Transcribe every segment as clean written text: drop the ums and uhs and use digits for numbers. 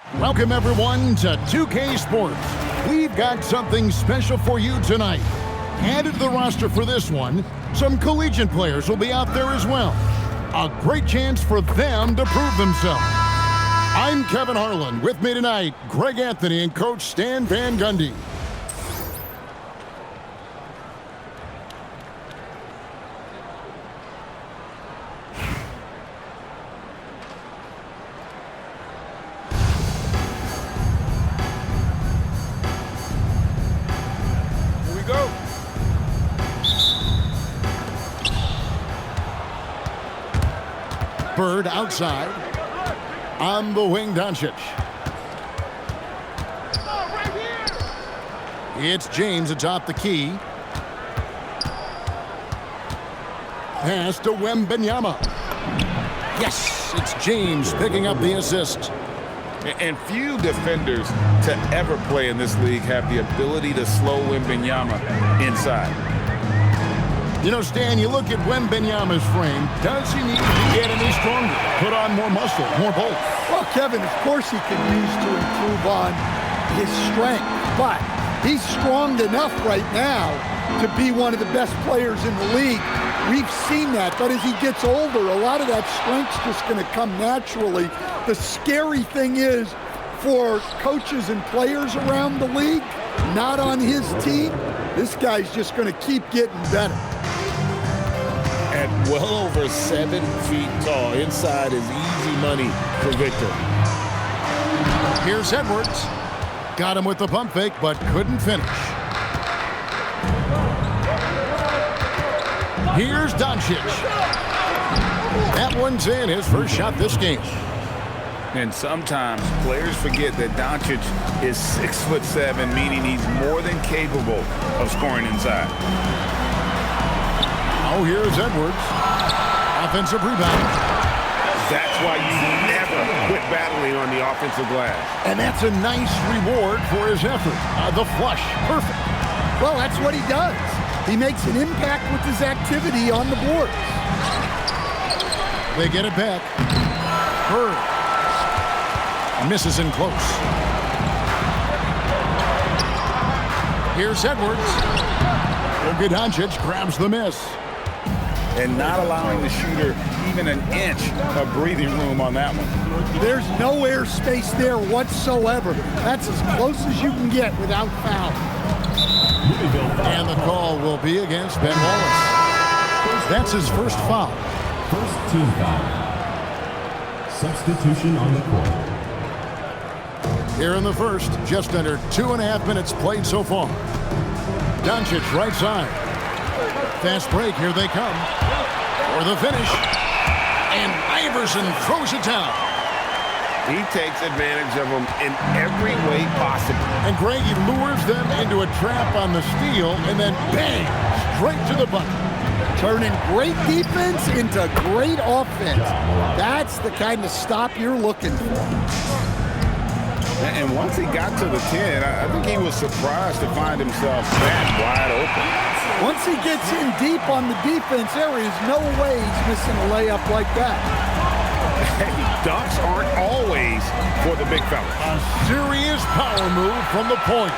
Welcome, everyone, to 2K Sports. We've got something special for you tonight. Added to the roster for this one, some collegiate players will be out there as well. A great chance for them to prove themselves. I'm Kevin Harlan. With me tonight, Greg Anthony and Coach Stan Van Gundy. Bird outside. On the wing, Doncic. It's James atop the key. Pass to Wembanyama. Yes, it's James picking up the assist. And few defenders to ever play in this league have the ability to slow Wembanyama inside. You know, Stan, you look at Wembanyama's frame. Does he need to get any stronger? Put on more muscle, more bulk? Well, Kevin, of course he can use to improve on his strength, but he's strong enough right now to be one of the best players in the league. We've seen that, but as he gets older, a lot of that strength's just going to come naturally. The scary thing is for coaches and players around the league, not on his team, this guy's just going to keep getting better. At well over 7 feet tall, inside is easy money for Victor. Here's Edwards. Got him with the pump fake, but couldn't finish. Here's Doncic. That one's in, his first shot this game. And sometimes players forget that Doncic is 6'7", meaning he's more than capable of scoring inside. Oh, here's Edwards. Offensive rebound. That's why you never quit battling on the offensive glass. And that's a nice reward for his effort. The flush, perfect. Well, that's what he does. He makes an impact with his activity on the boards. They get it back. Bird. Misses in close. Here's Edwards. Luka Doncic grabs the miss. And not allowing the shooter even an inch of breathing room on that one. There's no air space there whatsoever. That's as close as you can get without foul. And the call will be against Ben Wallace. That's his first foul. First team foul. Substitution on the court. Here in the first, just under 2.5 minutes played so far. Doncic right side. Fast break, here they come. For the finish. And Iverson throws it down. He takes advantage of them in every way possible. And Greg, he lures them into a trap on the steal, and then bang, straight to the bucket. Turning great defense into great offense. That's the kind of stop you're looking for. And once he got to the 10, I think he was surprised to find himself that wide open. Once he gets in deep on the defense, there is no way he's missing a layup like that. Hey, dunks aren't always for the big fella. A serious power move from the point.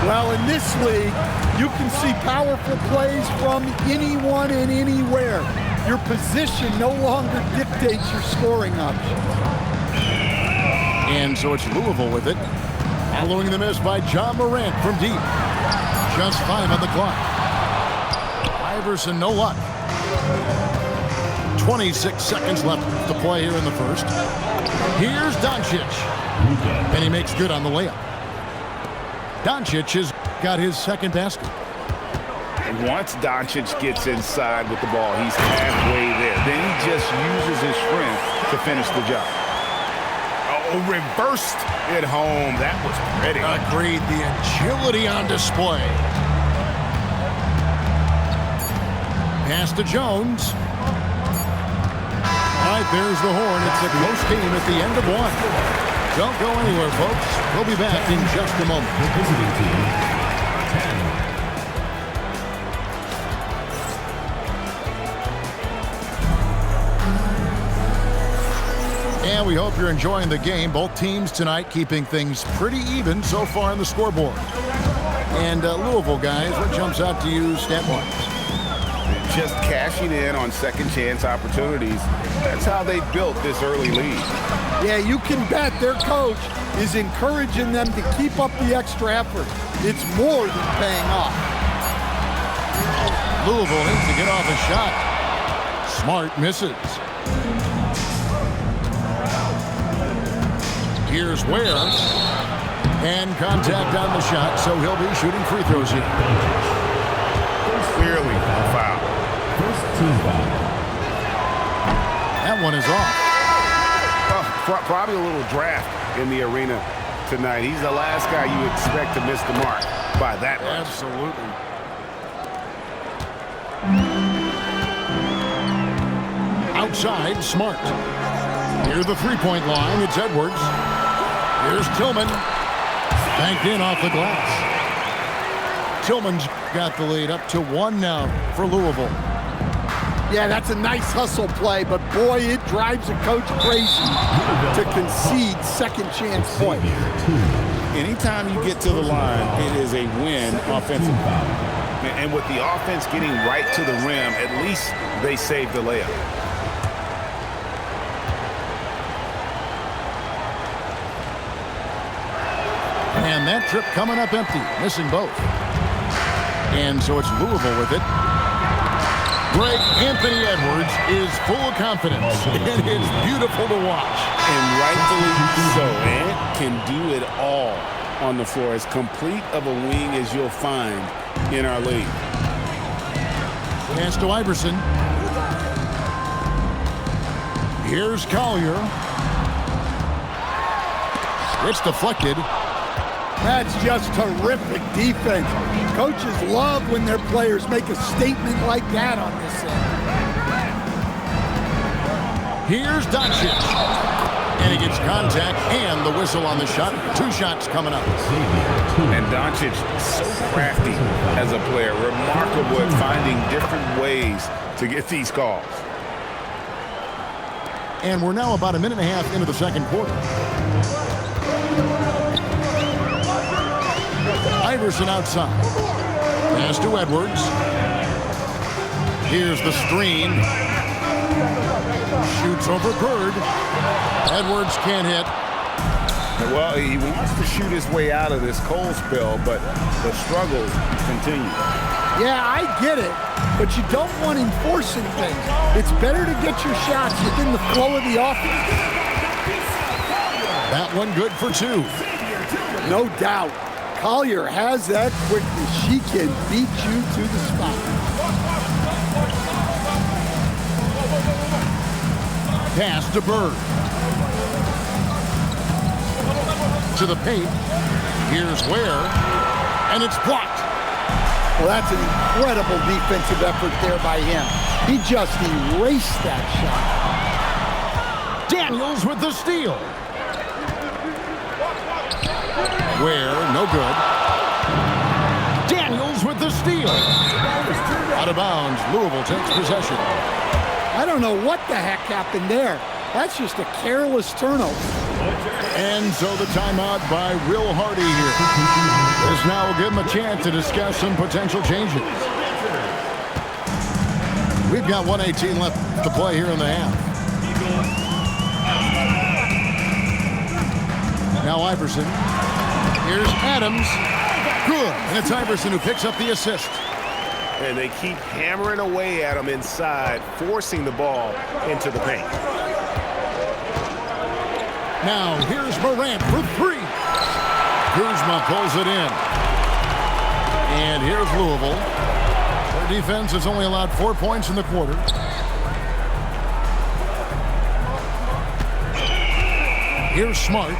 Well, in this league, you can see powerful plays from anyone and anywhere. Your position no longer dictates your scoring options. And so it's Louisville with it. Following the miss by John Morant from deep. Just 5 on the clock. Iverson, no luck. 26 seconds left to play here in the first. Here's Doncic. And he makes good on the layup. Doncic has got his second basket. And once Doncic gets inside with the ball, he's halfway there. Then he just uses his strength to finish the job. Oh, reversed it home. That was pretty. Agreed. The agility on display. Pass to Jones. All right, there's the horn. It's a close game at the end of one. Don't go anywhere, folks. We'll be back in just a moment. The visiting team, 10. And we hope you're enjoying the game. Both teams tonight keeping things pretty even so far on the scoreboard. And Louisville, guys, what jumps out to you stat-wise? Just cashing in on second chance opportunities. That's how they built this early lead. Yeah, you can bet their coach is encouraging them to keep up the extra effort. It's more than paying off. Louisville needs to get off a shot. Smart misses. Here's Ware. And contact on the shot, so he'll be shooting free throws here. Clearly a foul. First team foul. That one is off. Probably a little draft in the arena tonight. He's the last guy you expect to miss the mark by that much. Absolutely. Outside, Smart. Near the three-point line, it's Edwards. Here's Tillman. Banked in off the glass. Tillman's got the lead up to 1 now for Louisville. Yeah, that's a nice hustle play, but boy, it drives a coach crazy to concede second chance points. Anytime you get to the line, it is a win offensively. And with the offense getting right to the rim, at least they saved the layup. And that trip coming up empty, missing both. And so it's Louisville with it. Greg Anthony Edwards is full of confidence, and it's beautiful to watch. And rightfully so. Ant can do it all on the floor. As complete of a wing as you'll find in our league. Pass to Iverson. Here's Collier. It's deflected. That's just terrific defense. Coaches love when their players make a statement like that on this end. Here's Doncic. And he gets contact and the whistle on the shot. 2 shots coming up. And Doncic, so crafty as a player. Remarkable at finding different ways to get these calls. And we're now about a minute and a half into the second quarter. Iverson outside. Pass to Edwards. Here's the screen. Shoots over Bird. Edwards can't hit. Well, he wants to shoot his way out of this cold spell, but the struggles continue. Yeah, I get it, but you don't want enforcing things. It's better to get your shots within the flow of the offense. That one good for 2. No doubt. Collier has that quickness. She can beat you to the spot. Pass to Bird. To the paint. Here's Ware. And it's blocked. Well, that's an incredible defensive effort there by him. He just erased that shot. Daniels with the steal. Ware, no good. Daniels with the steal. Out of bounds, Louisville takes possession. I don't know what the heck happened there. That's just a careless turnover. And so the timeout by Will Hardy here. This now will give him a chance to discuss some potential changes. We've got 1:18 left to play here in the half. Now Iverson. Here's Adams. Good. And it's Iverson who picks up the assist. And they keep hammering away at him inside, forcing the ball into the paint. Now here's Morant for 3. Kuzma pulls it in. And here's Louisville. Their defense has only allowed 4 points in the quarter. Here's Smart.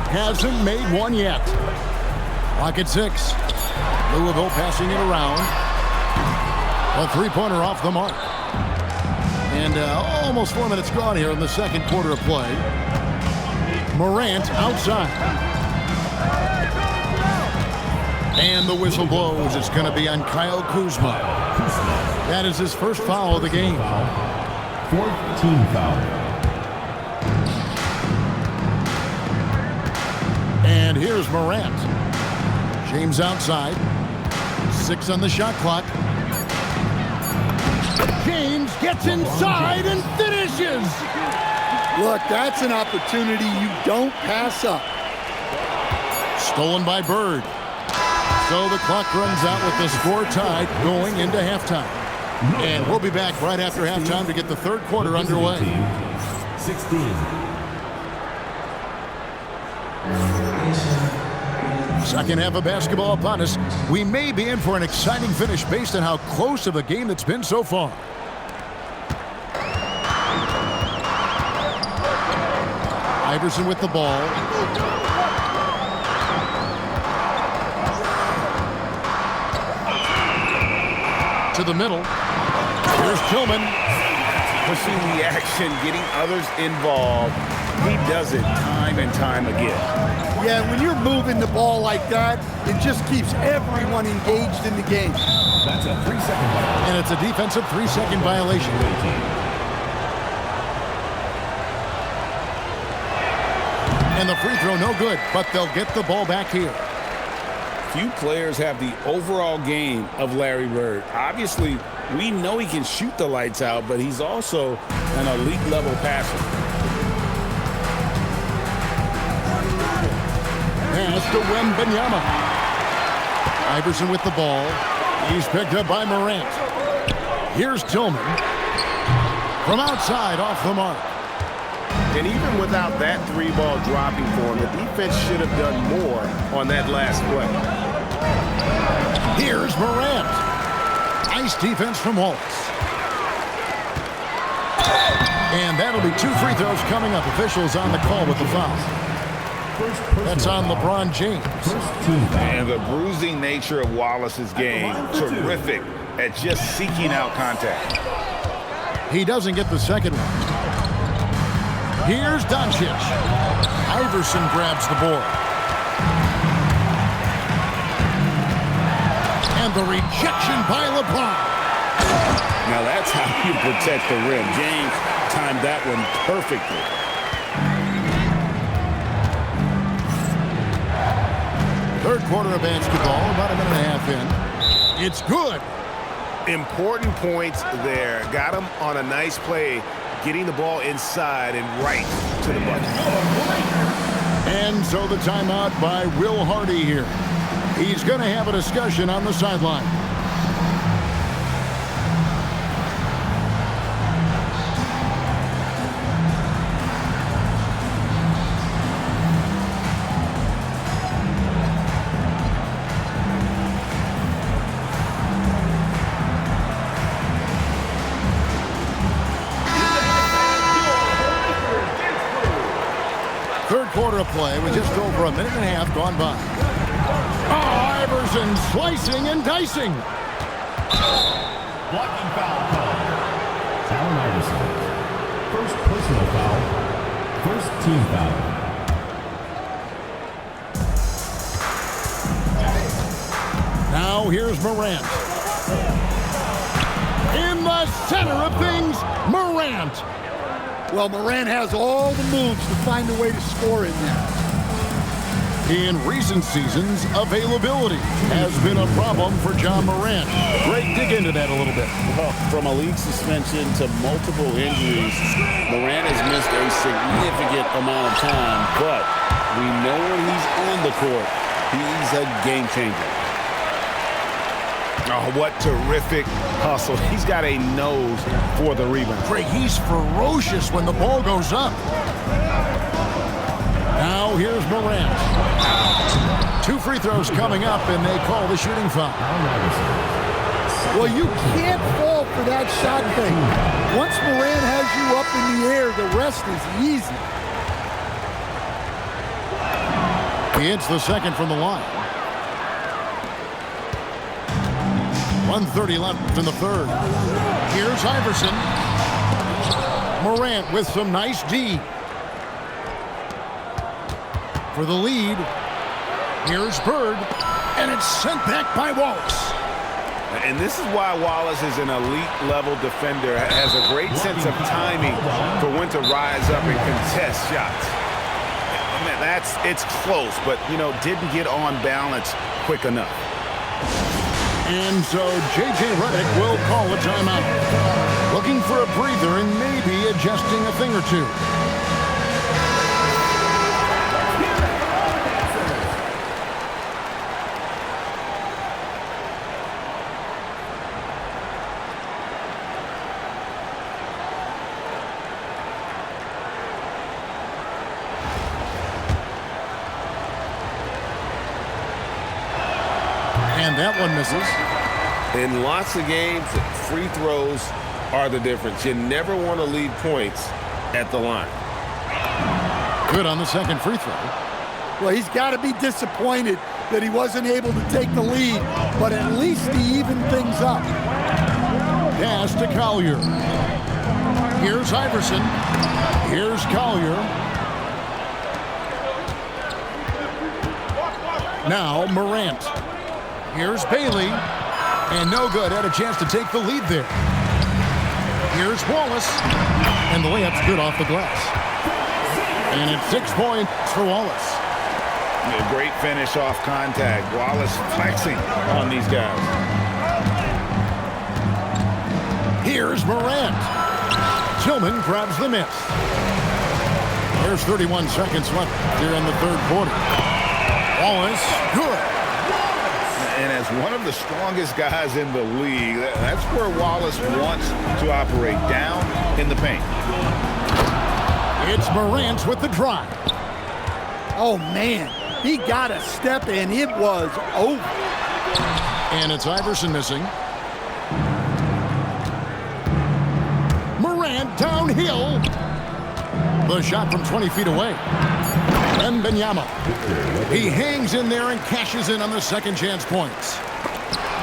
Hasn't made one yet. Clock at 6. Louisville passing it around. A 3-pointer off the mark. And almost 4 minutes gone here in the second quarter of play. Morant outside. And the whistle blows. It's going to be on Kyle Kuzma. That is his first foul of the game. 4th team foul. And here's Morant. James outside. 6 on the shot clock. James gets inside and finishes. Look, that's an opportunity you don't pass up. Stolen by Bird. So the clock runs out with the score tied going into halftime. And we'll be back right after halftime to get the third quarter underway. 16. Second half of basketball upon us. We may be in for an exciting finish based on how close of a game it's been so far. Iverson with the ball. To the middle. Here's Tillman. Pushing the action, getting others involved. He does it time and time again. Yeah, when you're moving the ball like that, it just keeps everyone engaged in the game. That's a 3-second violation. And it's a defensive 3-second violation. And the free throw no good, but they'll get the ball back here. Few players have the overall game of Larry Bird. Obviously, we know he can shoot the lights out, but he's also an elite level passer. Pass to Wembanyama. Iverson with the ball. He's picked up by Morant. Here's Tillman. From outside, off the mark. And even without that three ball dropping for him, the defense should have done more on that last play. Here's Morant. Nice defense from Wallace. And that'll be 2 free throws coming up. Officials on the call with the foul. That's on LeBron James. And the bruising nature of Wallace's game, terrific at just seeking out contact. He doesn't get the second one. Here's Doncic. Iverson grabs the board. And the rejection by LeBron. Now that's how you protect the rim. James timed that one perfectly. Third quarter of basketball, about a minute and a half in. It's good. Important points there. Got him on a nice play, getting the ball inside and right to the bucket. And so the timeout by Will Hardy here. He's going to have a discussion on the sideline. Third quarter of play with just over a minute and a half gone by. Oh, Iverson slicing and dicing. Blocking foul call. Allen Iverson. First personal foul. First team foul. Now here's Morant. In the center of things, Morant. Well, Morant has all the moves to find a way to score in there. In recent seasons, availability has been a problem for John Morant. Greg, dig into that a little bit. Well, from a league suspension to multiple injuries, Morant has missed a significant amount of time, but we know when he's on the court, he's a game changer. Oh, what terrific hustle. He's got a nose for the rebound. Greg, he's ferocious when the ball goes up. Now here's Morant. 2 free throws coming up, and they call the shooting foul. Well, you can't fall for that shot thing. Once Morant has you up in the air, the rest is easy. He hits the second from the line. 1:30 left in the third. Here's Iverson. Morant with some nice D. For the lead. Here's Bird. And it's sent back by Wallace. And this is why Wallace is an elite-level defender, has a great sense of timing for when to rise up and contest shots. Man, It's close, but, didn't get on balance quick enough. And so J.J. Redick will call a timeout. Looking for a breather and maybe adjusting a thing or two. And that one misses. In lots of games, free throws are the difference. You never want to leave points at the line. Good on the second free throw. Well, he's got to be disappointed that he wasn't able to take the lead, but at least he evened things up. Pass to Collier. Here's Iverson. Here's Collier. Now Morant. Here's Bailey. And no good. Had a chance to take the lead there. Here's Wallace. And the layup's good off the glass. And it's 6 points for Wallace. A great finish off contact. Wallace flexing on these guys. Here's Morant. Tillman grabs the miss. There's 31 seconds left here in the third quarter. Wallace, good. And as one of the strongest guys in the league, that's where Wallace wants to operate, down in the paint. It's Morant with the drive. Oh, man. He got a step, and it was over. And it's Iverson missing. Morant downhill. The shot from 20 feet away. Wembanyama. He hangs in there and cashes in on the second chance points.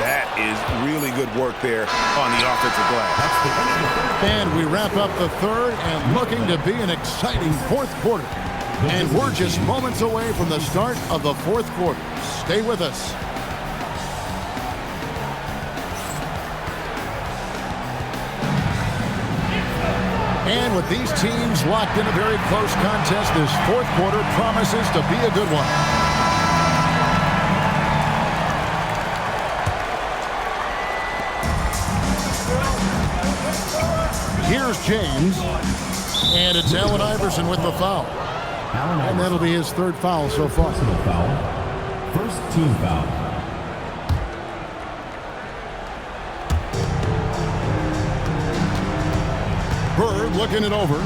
That is really good work there on the offensive glass. And we wrap up the third and looking to be an exciting fourth quarter. And we're just moments away from the start of the fourth quarter. Stay with us. And with these teams locked in a very close contest, this fourth quarter promises to be a good one. Here's James. And it's Allen Iverson with the foul. And that'll be his third foul so far. Personal foul. First team foul. Bird looking it over.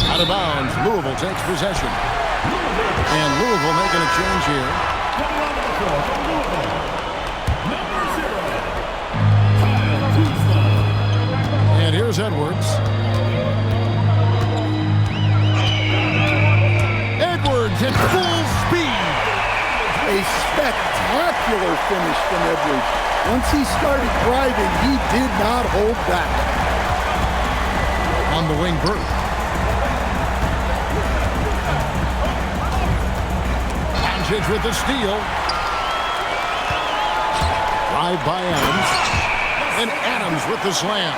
Out of bounds. Louisville takes possession. And Louisville making a change here. Coming onto the floor from Louisville, number 0, Kyle Kuzma. And here's Edwards. Edwards at full speed. A spectacular finish from Edwards. Once he started driving, he did not hold back. On the wing, Bird. Doncic with the steal. Drive by Adams. And Adams with the slam.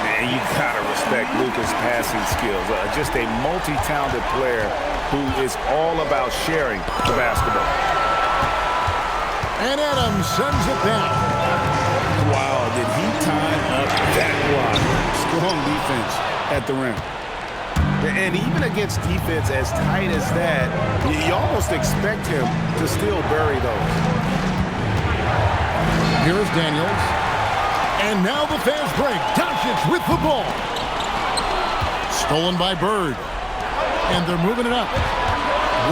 Man, you gotta respect Luka's passing skills. Just a multi-talented player who is all about sharing the basketball. And Adams sends it down. Wow, did he time up that block? Strong defense at the rim. And even against defense as tight as that, you almost expect him to still bury those. Here's Daniels. And now the fast break. Doncic with the ball. Stolen by Bird. And they're moving it up.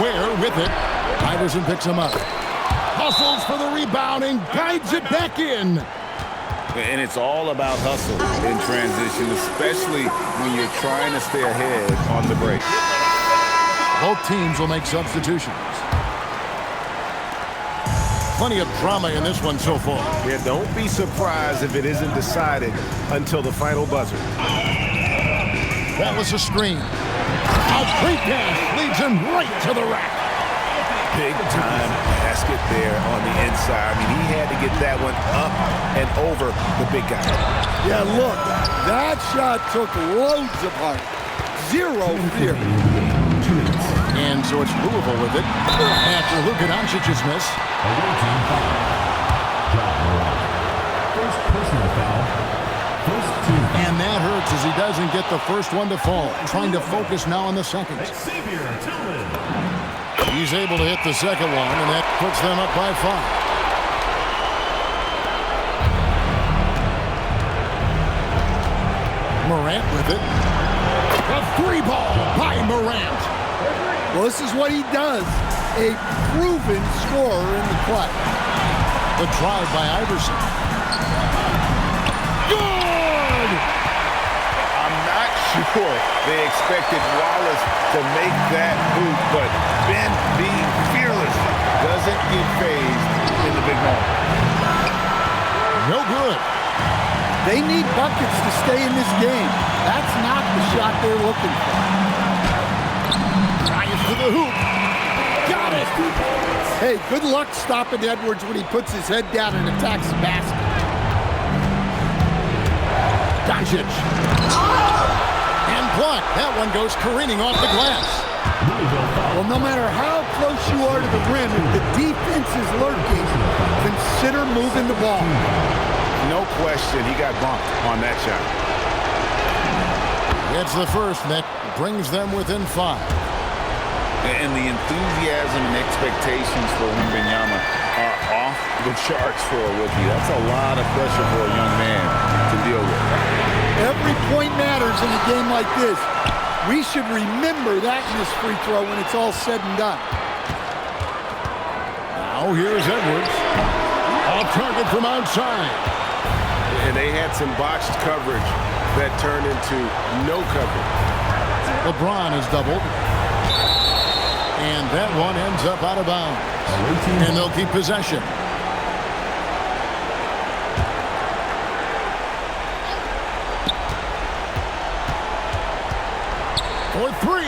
Ware with it. Iverson picks him up. Hustles for the rebound and guides it back in. And it's all about hustle in transition, especially when you're trying to stay ahead on the break. Both teams will make substitutions. Plenty of drama in this one so far. Yeah, don't be surprised if it isn't decided until the final buzzer. Wallace a screen. A great pass leads him right to the rack. Big time basket there on the inside. I mean, he had to get that one up and over the big guy. Yeah, look, that shot took loads of heart. zero fear. And so it's Louisville with it after Luka Doncic's miss. Away team foul. Ja Morant. First personal foul. First team. And that hurts as he doesn't get the first one to fall. Trying to focus now on the second. Xavier Tillman. He's able to hit the second one, and that puts them up by 5. Morant with it. A 3-ball by Morant. Well, this is what he does. A proven scorer in the clutch. The drive by Iverson. Good! I'm not sure they expected Wallace to make that hoop, but Ben being fearless doesn't get phased in the big moment. No good. They need buckets to stay in this game. That's not the shot they're looking for. Drives to the hoop. Got it. Hey, good luck stopping Edwards when he puts his head down and attacks the basket. Doncic. And blocked. That one goes careening off the glass. Well, no matter how close you are to the rim, if the defense is lurking, consider moving the ball. No question, he got bumped on that shot. It's the first, and that brings them within 5. And the enthusiasm and expectations for Wembanyama are off the charts for a rookie. That's a lot of pressure for a young man to deal with. Every point matters in a game like this. We should remember that in this free throw when it's all said and done. Now here's Edwards. Off target from outside. And they had some botched coverage that turned into no coverage. LeBron is doubled. And that one ends up out of bounds. And they'll keep possession. For 3.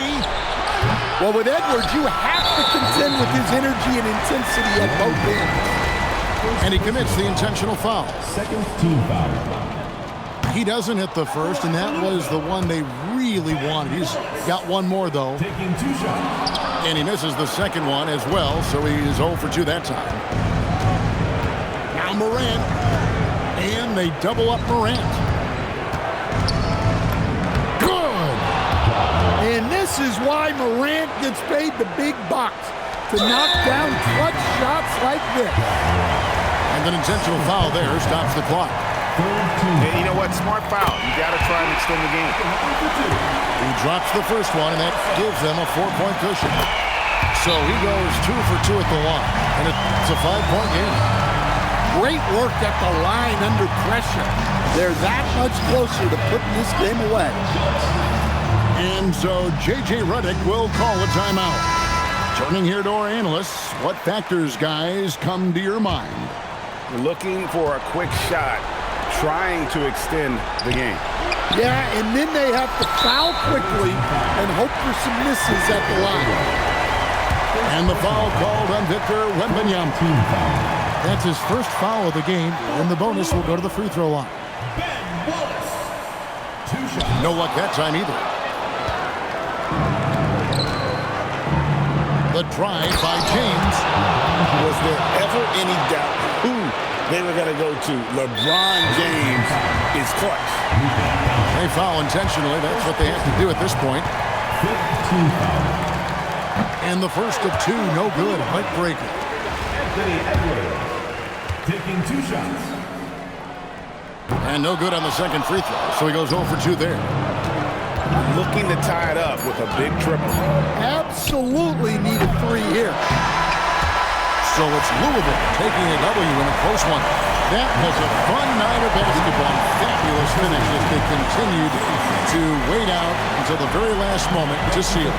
Well, with Edwards, you have to contend with his energy and intensity at both ends. And he commits the intentional foul. Second team foul. He doesn't hit the first, and that was the one they really wanted. He's got one more, though. Taking 2 shots. And he misses the second one as well, so he's 0 for 2 that time. Now Morant. And they double up Morant. Good! And this is why Morant gets paid the big bucks, to knock down clutch shots like this. And an intentional foul there stops the clock. And you know what? Smart foul. You got to try and extend the game. He drops the first one, and that gives them a 4-point cushion. So he goes 2 for 2 at the line, and it's a 5-point game. Great work at the line under pressure. They're that much closer to putting this game away. And so J.J. Redick will call a timeout. Turning here to our analysts, what factors, guys, come to your mind? Looking for a quick shot, trying to extend the game. Yeah, and then they have to foul quickly and hope for some misses at the line. And the foul called on Victor Wembanyama. Team foul. That's his first foul of the game, and the bonus will go to the free throw line. Ben Wallace. 2 shots. No luck that time either. The drive by James. Was there ever any doubt who they were going to go to? LeBron James is clutch. They foul intentionally. That's what they have to do at this point. 15 foul. And the first of 2, no good. Heartbreaker. Anthony Edwards. Taking 2 shots. And no good on the second free throw. So he goes 0 for 2 there. Looking to tie it up with a big triple. Absolutely need a 3 here. So it's Louisville taking a W in a close one. That was a fun night of basketball. Fabulous finish as they continued to wait out until the very last moment to seal it.